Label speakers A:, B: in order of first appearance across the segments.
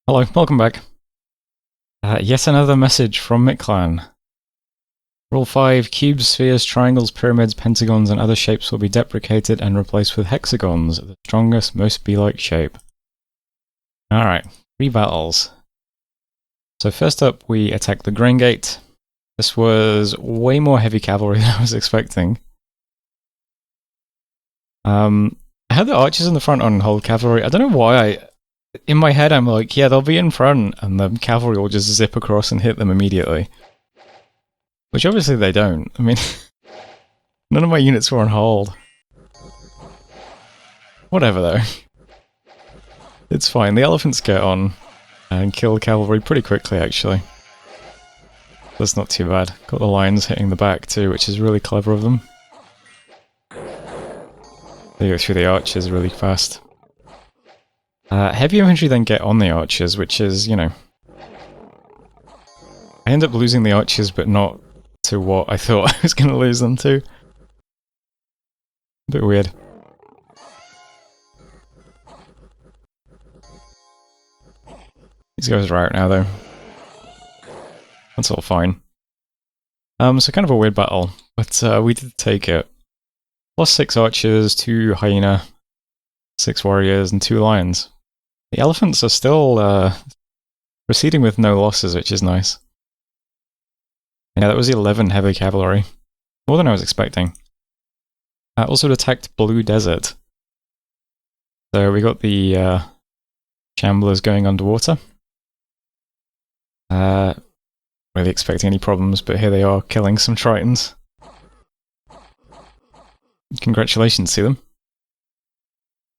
A: Hello, welcome back. Yet another message from Miclan. Rule 5, cubes, spheres, triangles, pyramids, pentagons, and other shapes will be deprecated and replaced with hexagons, the strongest, most bee-like shape. Alright, 3 battles. So first up, we attack the Grain Gate. This was way more heavy cavalry than I was expecting. I had the archers in the front on hold cavalry. I don't know why in my head I'm like, yeah, they'll be in front, and the cavalry will just zip across and hit them immediately. Which obviously they don't. I mean, none of my units were on hold. Whatever though. It's fine, the elephants get on and kill cavalry pretty quickly actually. That's not too bad. Got the lions hitting the back too, which is really clever of them. They go through the archers really fast. Heavy infantry then get on the archers, which is, you know... I end up losing the archers, but not to what I thought I was going to lose them to. A bit weird. These guys are out now, though. That's all fine. So kind of a weird battle, but we did take it. Lost 6 archers, 2 hyena, 6 warriors, and 2 lions. The elephants are still proceeding with no losses, which is nice. Yeah, that was 11 heavy cavalry. More than I was expecting. Also attacked Blue Desert. So we got the Shamblers going underwater. Really expecting any problems, but here they are killing some Tritons. Congratulations to them.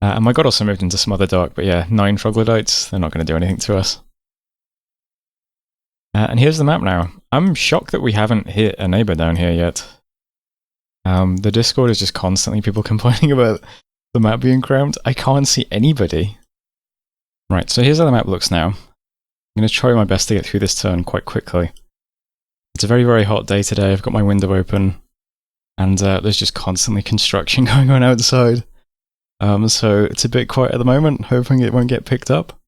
A: And my god also moved into some other dark, but yeah, 9 troglodytes, they're not going to do anything to us. And here's the map now. I'm shocked that we haven't hit a neighbor down here yet. The Discord is just constantly people complaining about the map being cramped. I can't see anybody. Right, so here's how the map looks now. I'm going to try my best to get through this turn quite quickly. It's a very, very hot day today. I've got my window open. And there's just constantly construction going on outside. So it's a bit quiet at the moment, hoping it won't get picked up.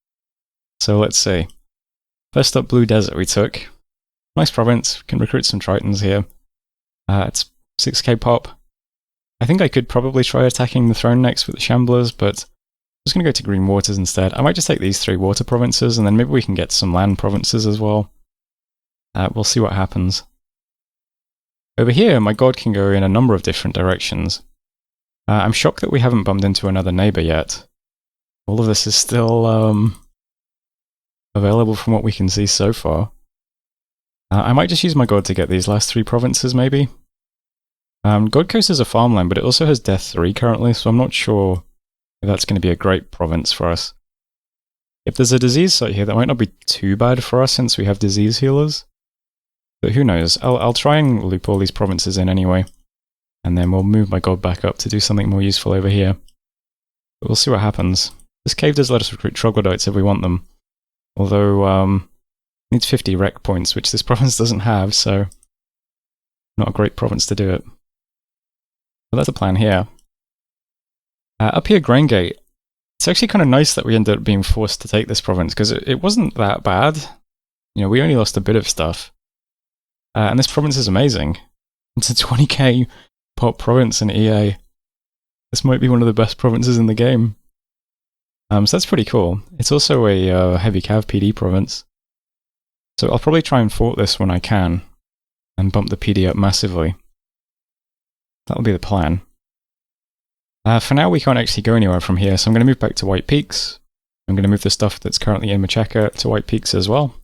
A: So let's see. First up, Blue Desert we took. Nice province, we can recruit some Tritons here. It's 6k pop. I think I could probably try attacking the throne next with the Shamblers, but I'm just going to go to Green Waters instead. I might just take these 3 water provinces, and then maybe we can get some land provinces as well. We'll see what happens. Over here, my god can go in a number of different directions. I'm shocked that we haven't bumped into another neighbor yet. All of this is still available from what we can see so far. I might just use my god to get these last 3 provinces, maybe. God Coast is a farmland, but it also has Death 3 currently, so I'm not sure if that's going to be a great province for us. If there's a disease site here, that might not be too bad for us since we have disease healers. But who knows? I'll try and loop all these provinces in anyway. And then we'll move my god back up to do something more useful over here. But we'll see what happens. This cave does let us recruit troglodytes if we want them. Although, it needs 50 rec points, which this province doesn't have, so... not a great province to do it. But that's the plan here. Up here, Grain Gate. It's actually kind of nice that we ended up being forced to take this province, because it wasn't that bad. You know, we only lost a bit of stuff. And this province is amazing. It's a 20k pop province in EA. This might be one of the best provinces in the game. So that's pretty cool. It's also a heavy cav PD province. So I'll probably try and fort this when I can, and bump the PD up massively. That'll be the plan. For now we can't actually go anywhere from here, so I'm going to move back to White Peaks. I'm going to move the stuff that's currently in Machaka to White Peaks as well.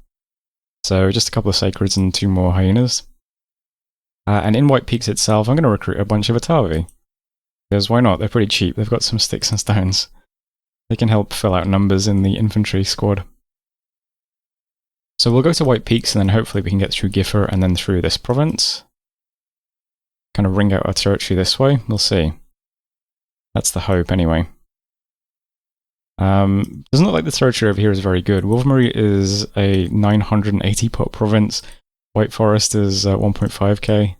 A: So just a couple of Sacreds and 2 more Hyenas. And in White Peaks itself, I'm going to recruit a bunch of Atavi. Because why not? They're pretty cheap. They've got some sticks and stones. They can help fill out numbers in the infantry squad. So we'll go to White Peaks and then hopefully we can get through Giffer and then through this province. Kind of ring out our territory this way. We'll see. That's the hope anyway. Doesn't look like the territory over here is very good. Wolfmarie is a 980 pop province. White Forest is 1.5k.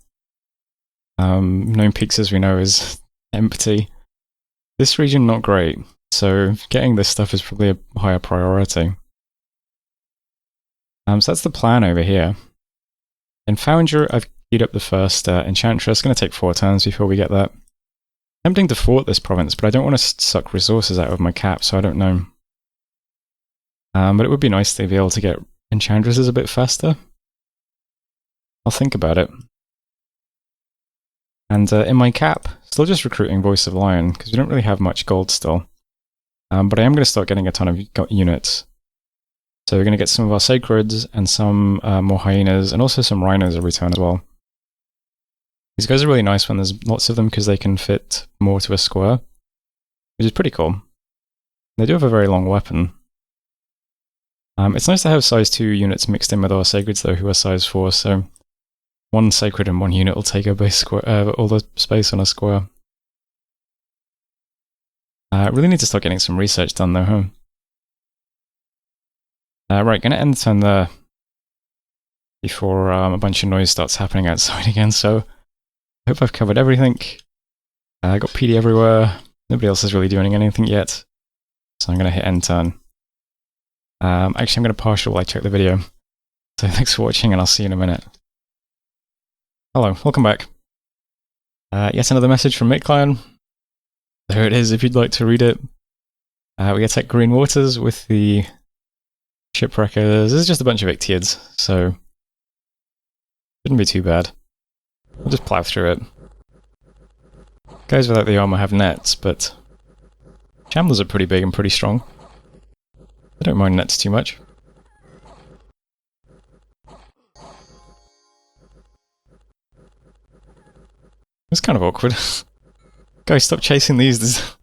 A: Gnome Peaks, as we know, is empty. This region, not great. So getting this stuff is probably a higher priority. So that's the plan over here. In Founder, I've queued up the first Enchantress. It's going to take 4 turns before we get that. Tempting to fort this province, but I don't want to suck resources out of my cap, so I don't know. But it would be nice to be able to get Enchantresses a bit faster. I'll think about it. And in my cap, still just recruiting Voice of Lion, because we don't really have much gold still. But I am going to start getting a ton of units. So we're going to get some of our Sacreds, and some more Hyenas, and also some Rhinos every turn as well. These guys are really nice when there's lots of them, because they can fit more to a square, which is pretty cool. They do have a very long weapon. It's nice to have size 2 units mixed in with our Sacreds though, who are size 4, so 1 Sacred and 1 unit will take up all the space on a square. I really need to start getting some research done though, huh? Right, gonna end the turn there before a bunch of noise starts happening outside again, so I hope I've covered everything. I got PD everywhere, nobody else is really doing anything yet, so I'm gonna hit end turn. Actually, I'm gonna partial while I check the video. So thanks for watching, and I'll see you in a minute. Hello, welcome back. Yet another message from MidClan. There it is, if you'd like to read it. We attack Green Waters with the Shipwreckers. This is just a bunch of Ictiids, so shouldn't be too bad. We'll just plow through it. Guys without the armor have nets, but Chamblers are pretty big and pretty strong. I don't mind nets too much. It's kind of awkward. Guys, stop chasing these.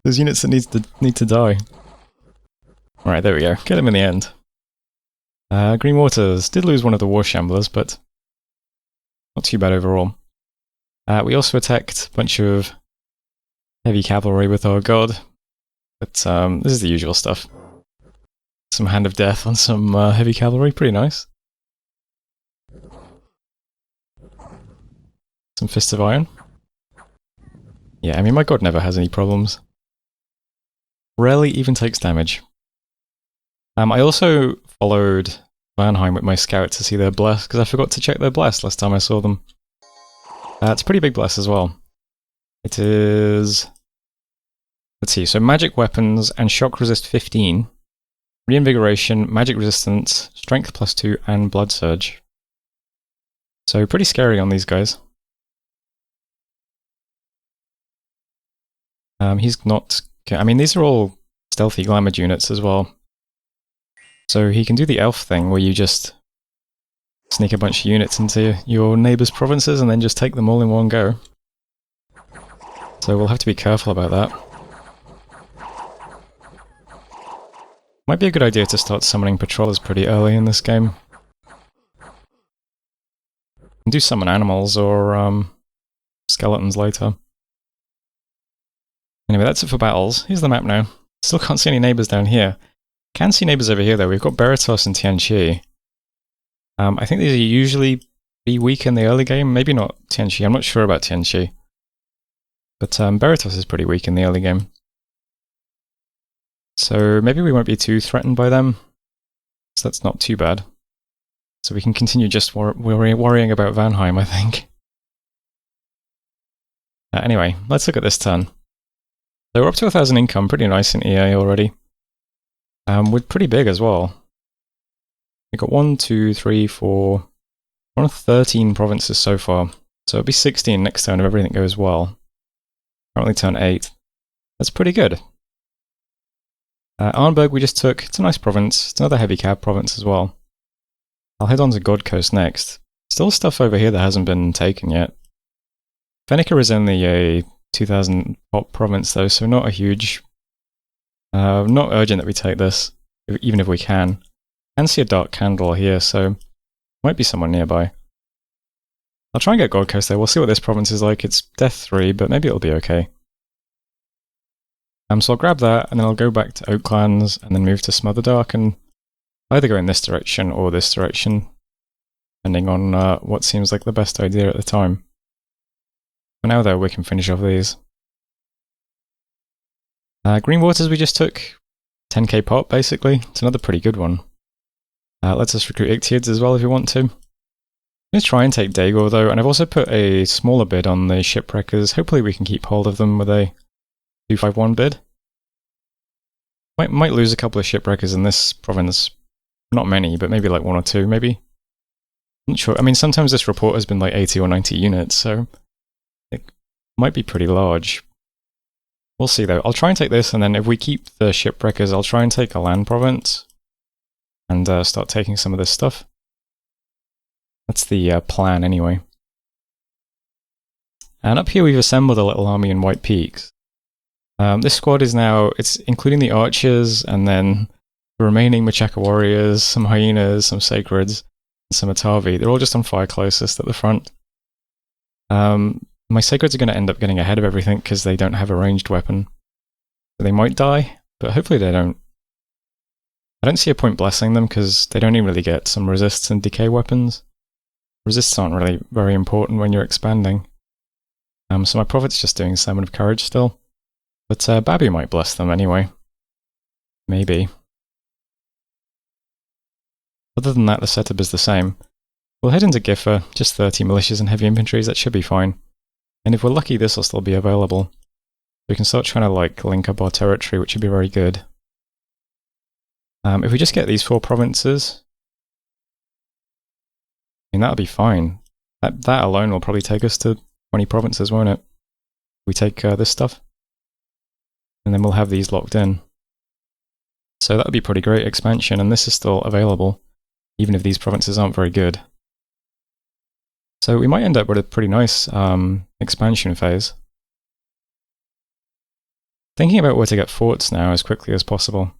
A: There's units that need to die. Alright, there we go. Get them in the end. Green Waters did lose one of the War Shamblers, but not too bad overall. We also attacked a bunch of heavy cavalry with our god, but this is the usual stuff. Some Hand of Death on some heavy cavalry, pretty nice. Some Fist of Iron. Yeah, I mean, my god never has any problems. Rarely even takes damage. I also followed Vanheim with my scout to see their bless, because I forgot to check their bless last time I saw them. It's a pretty big bless as well. It is... Let's see, so magic weapons and shock resist 15. Reinvigoration, magic resistance, strength +2, and blood surge. So pretty scary on these guys. He's not... I mean, these are all stealthy glamoured units as well. So he can do the elf thing where you just sneak a bunch of units into your neighbours' provinces and then just take them all in one go. So we'll have to be careful about that. Might be a good idea to start summoning patrollers pretty early in this game. And do summon animals or skeletons later. Anyway, that's it for battles. Here's the map now. Still can't see any neighbours down here. Can see neighbours over here though. We've got Beratos and Tianqi. I think these are usually be weak in the early game. Maybe not Tianqi. I'm not sure about Tianqi. But Beratos is pretty weak in the early game. So maybe we won't be too threatened by them. So that's not too bad. So we can continue just worrying about Vanheim, I think. Anyway, let's look at this turn. So we're up to 1,000 income, pretty nice in EA already. We're pretty big as well. We've got 1, 2, 3, 4... We're on 13 provinces so far. So it'll be 16 next turn if everything goes well. Currently turn 8. That's pretty good. Arnberg we just took. It's a nice province. It's another heavy cab province as well. I'll head on to God Coast next. Still stuff over here that hasn't been taken yet. Fenica is only a 2,000 pop province though, so not a huge... not urgent that we take this, even if we can. I can see a dark candle here, so might be someone nearby. I'll try and get God Coast there. We'll see what this province is like. It's Death 3, but maybe it'll be okay. So I'll grab that, and then I'll go back to Oaklands, and then move to Smotherdark, and either go in this direction or this direction, depending on what seems like the best idea at the time. For now, though, we can finish off these. Green Waters we just took. 10k pop, basically. It's another pretty good one. Lets us recruit Ictiids as well if you want to. Let's try and take Daegor though, and I've also put a smaller bid on the shipwreckers. Hopefully we can keep hold of them with a 251 bid. Might lose a couple of shipwreckers in this province. Not many, but maybe like 1 or 2, maybe. I'm not sure. I mean, sometimes this report has been like 80 or 90 units, so it might be pretty large. We'll see though. I'll try and take this, and then if we keep the shipwreckers, I'll try and take a land province and start taking some of this stuff. That's the plan anyway. And up here we've assembled a little army in White Peaks. This squad is now, it's including the archers and then the remaining Machaka warriors, some hyenas, some sacreds, and some Atavi. They're all just on fire closest at the front. My sacreds are going to end up getting ahead of everything because they don't have a ranged weapon. So they might die, but hopefully they don't. I don't see a point blessing them because they don't even really get some resists and decay weapons. Resists aren't really very important when you're expanding. So my prophet's just doing Sermon of Courage still. But Babu might bless them anyway. Maybe. Other than that, the setup is the same. We'll head into Giffer, just 30 militias and heavy infantries, that should be fine. And if we're lucky, this will still be available. We can start trying to like link up our territory, which would be very good. If we just get these 4 provinces, I mean, that'll be fine. That alone will probably take us to 20 provinces, won't it? We take this stuff. And then we'll have these locked in. So that would be pretty great expansion, and this is still available, even if these provinces aren't very good. So we might end up with a pretty nice expansion phase. Thinking about where to get forts now as quickly as possible.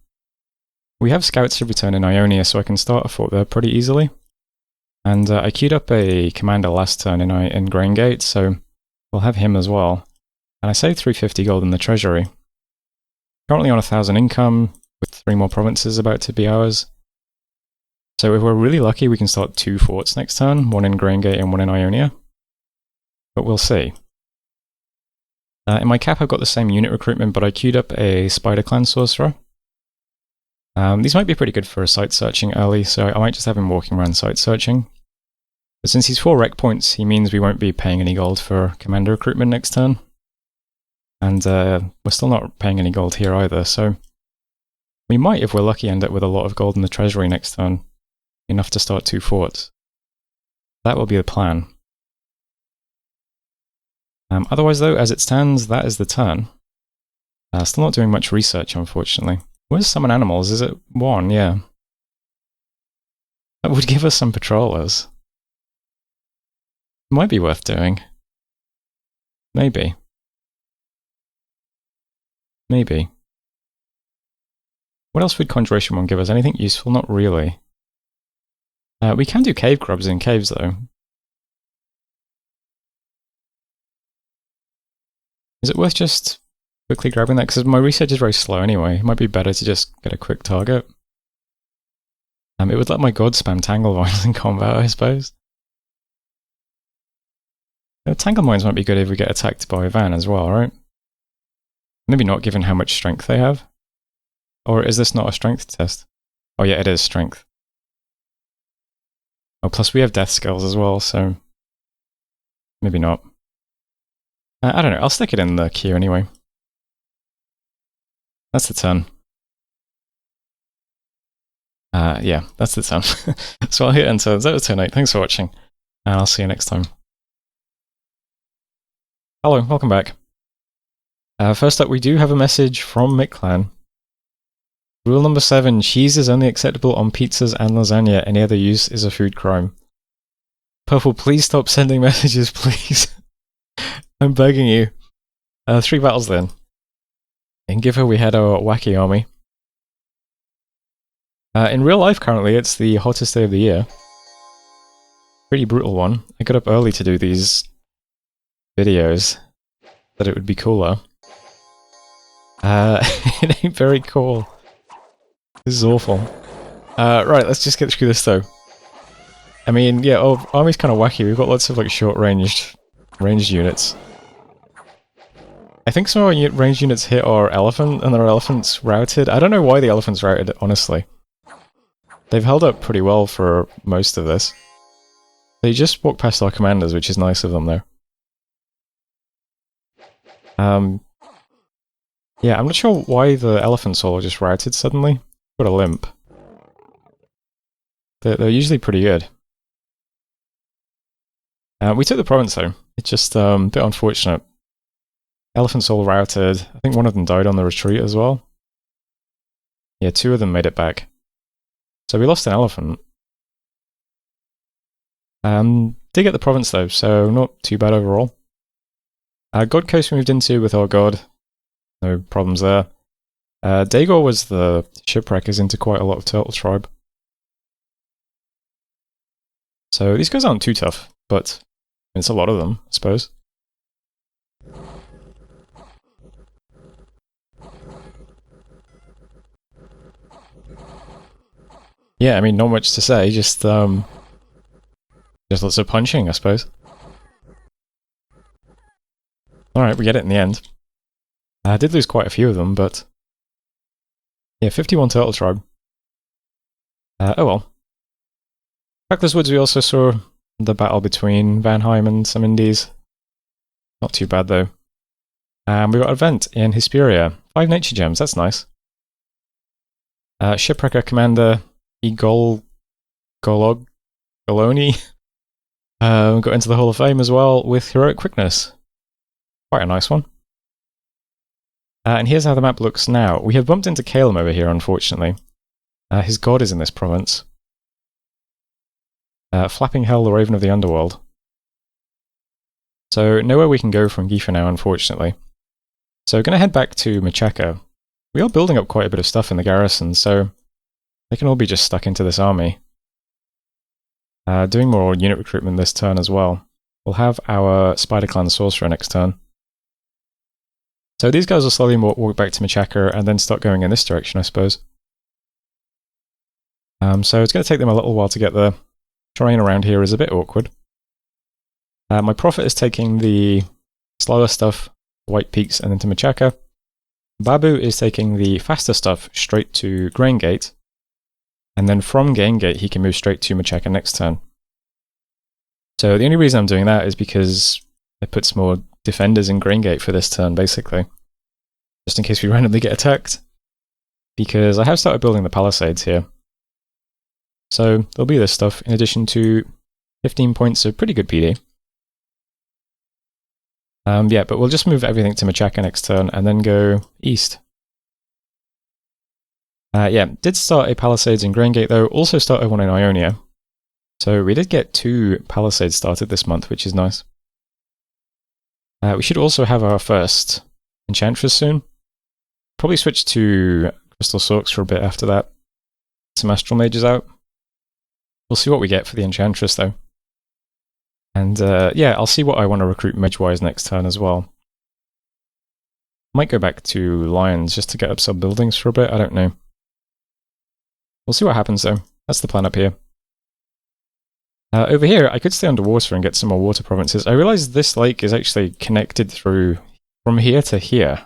A: We have scouts every turn in Ionia, so I can start a fort there pretty easily. And I queued up a commander last turn in Graingate, so we'll have him as well. And I saved 350 gold in the treasury. Currently on 1,000 income, with 3 more provinces about to be ours. So if we're really lucky, we can start 2 forts next turn, 1 in Graingate and 1 in Ionia. But we'll see. In my cap I've got the same unit recruitment, but I queued up a Spider Clan Sorcerer. These might be pretty good for a site searching early, so I might just have him walking around site searching. But since he's 4 rec points, he means we won't be paying any gold for commander recruitment next turn. And we're still not paying any gold here either, so we might, if we're lucky, end up with a lot of gold in the treasury next turn. Enough to start 2 forts. That will be the plan. Otherwise though, as it stands, that is the turn. Still not doing much research, unfortunately. Where's summon animals? Is it 1? Yeah. That would give us some patrollers. Might be worth doing. Maybe. Maybe. What else would Conjuration 1 give us? Anything useful? Not really. We can do cave grubs in caves though. Is it worth just quickly grabbing that? Because my research is very slow anyway. It might be better to just get a quick target. It would let my god spam Tangle Vines in combat, I suppose. Tangle Vines might be good if we get attacked by a van as well, right? Maybe not, given how much strength they have. Or is this not a strength test? Oh yeah, it is strength. Oh, plus we have death skills as well, so maybe not. I don't know, I'll stick it in the queue anyway. That's the turn. Yeah, that's the turn. So I'll hit enter. That was turn 8. Thanks for watching, and I'll see you next time. Hello, welcome back. First up, we do have a message from Miclan. Rule number 7, cheese is only acceptable on pizzas and lasagna. Any other use is a food crime. Purple, please stop sending messages, please. I'm begging you. 3 battles then. In Giver we had our wacky army. In real life currently, it's the hottest day of the year. Pretty brutal one. I got up early to do these videos. That it would be cooler. It ain't very cool. This is awful. Right, let's just get through this though. I mean, yeah, our army's kind of wacky. We've got lots of like short-ranged units. I think some of our ranged units hit our elephant, and our elephant's routed. I don't know why the elephant's routed, honestly. They've held up pretty well for most of this. They just walk past our commanders, which is nice of them, though. Yeah, I'm not sure why the elephant soul just routed suddenly. Got a limp. They're usually pretty good. We took the province, though. It's just a bit unfortunate. Elephant soul routed. I think one of them died on the retreat as well. Yeah, 2 of them made it back. So we lost an elephant. Did get the province though, so not too bad overall. God Coast we moved into with our god. No problems there. Daegor was the shipwreckers into quite a lot of Turtle Tribe. So these guys aren't too tough, but it's a lot of them, I suppose. Yeah, I mean, not much to say, just lots of punching, I suppose. Alright, we get it in the end. I did lose quite a few of them, but... yeah, 51 Turtle Tribe. Oh well. Trackless Woods we also saw the battle between Vanheim and some Indies. Not too bad though. And we got an event in Hesperia. 5 nature gems, that's nice. Shipwrecker Commander Goloni got into the Hall of Fame as well with Heroic Quickness. Quite a nice one. And here's how the map looks now. We have bumped into Calum over here, unfortunately. His god is in this province. Flapping Hell, the Raven of the Underworld. So nowhere we can go from Gifa now, unfortunately. So we're going to head back to Machaka. We are building up quite a bit of stuff in the garrison, so they can all be just stuck into this army. Doing more unit recruitment this turn as well. We'll have our Spider Clan Sorcerer next turn. So these guys will slowly walk back to Machaka and then start going in this direction, I suppose. So it's going to take them a little while to get there. Terrain around here is a bit awkward. My Prophet is taking the slower stuff, White Peaks, and then to Machaka. Babu is taking the faster stuff straight to Grain Gate. And then from Grain Gate, he can move straight to Machaka next turn. So the only reason I'm doing that is because it puts more defenders in Grain Gate for this turn, basically. Just in case we randomly get attacked. Because I have started building the palisades here. So there'll be this stuff, in addition to 15 points of pretty good PD. Yeah, but we'll just move everything to Machaka next turn, and then go east. Yeah, did start a palisades in Grain Gate though, also started one in Ionia. So we did get 2 palisades started this month, which is nice. We should also have our first Enchantress soon. Probably switch to Crystal Sorks for a bit after that. Some Astral Mages out. We'll see what we get for the Enchantress though. And yeah, I'll see what I want to recruit mage-wise next turn as well. Might go back to Lions just to get up some buildings for a bit, I don't know. We'll see what happens though. That's the plan up here. Over here, I could stay underwater and get some more water provinces. I realise this lake is actually connected through from here to here.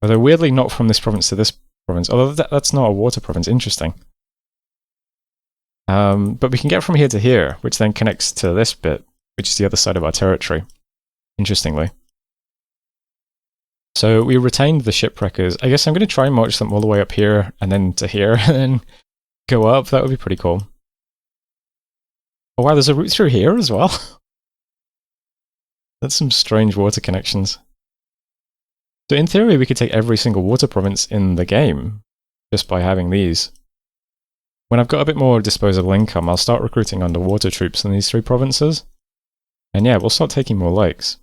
A: Although weirdly not from this province to this province. Although that's not a water province, interesting. But we can get from here to here, which then connects to this bit, which is the other side of our territory. Interestingly. So we retained the shipwreckers. I guess I'm going to try and march them all the way up here, and then to here, and then go up. That would be pretty cool. Oh wow, there's a route through here as well. That's some strange water connections. So in theory, we could take every single water province in the game, just by having these. When I've got a bit more disposable income, I'll start recruiting underwater troops in these 3 provinces. And yeah, we'll start taking more lakes.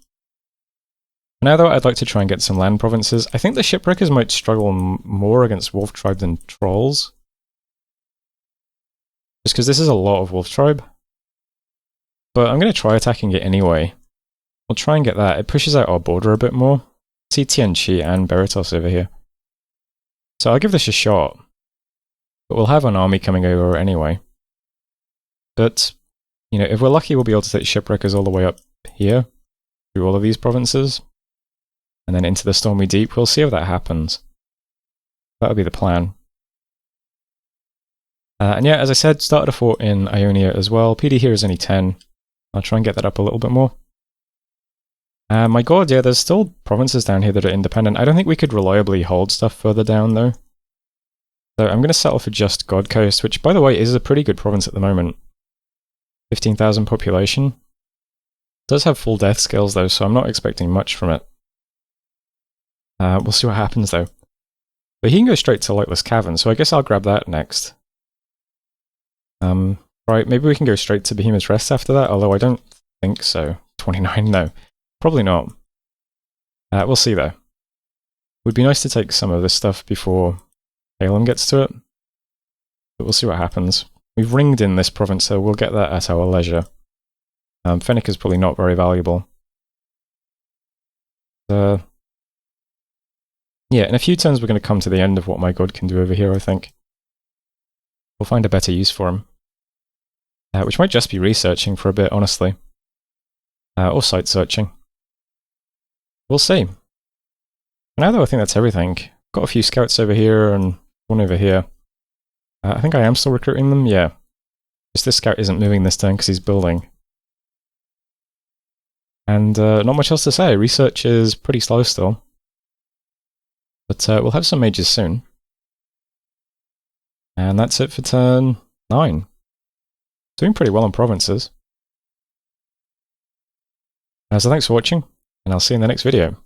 A: For now though, I'd like to try and get some land provinces. I think the shipwreckers might struggle more against Wolf Tribe than Trolls. Just because this is a lot of Wolf Tribe. But I'm going to try attacking it anyway. We'll try and get that. It pushes out our border a bit more. See Tianchi and Beritos over here. So I'll give this a shot. But we'll have an army coming over anyway. But, you know, if we're lucky, we'll be able to take shipwreckers all the way up here. Through all of these provinces. And then into the Stormy Deep. We'll see if that happens. That'll be the plan. And yeah, as I said, started a fort in Ionia as well. PD here is only 10. I'll try and get that up a little bit more. My god, yeah, there's still provinces down here that are independent. I don't think we could reliably hold stuff further down, though. So I'm going to settle for just God Coast, which, by the way, is a pretty good province at the moment. 15,000 population. It does have full death skills, though, so I'm not expecting much from it. We'll see what happens, though. But he can go straight to Lightless Cavern, so I guess I'll grab that next. Right, maybe we can go straight to Behemoth's Rest after that, although I don't think so. 29, no. Probably not. We'll see, though. Would be nice to take some of this stuff before Halem gets to it. But we'll see what happens. We've ringed in this province, so we'll get that at our leisure. Fennec is probably not very valuable. Yeah, in a few turns we're going to come to the end of what my god can do over here, I think. We'll find a better use for him. Which might just be researching for a bit, honestly. Or site searching. We'll see. For now, though, I think that's everything. Got a few scouts over here and one over here. I think I am still recruiting them, yeah. Just this scout isn't moving this turn because he's building. And not much else to say. Research is pretty slow still. But we'll have some mages soon. And that's it for turn 9. Doing pretty well on provinces. So thanks for watching, and I'll see you in the next video.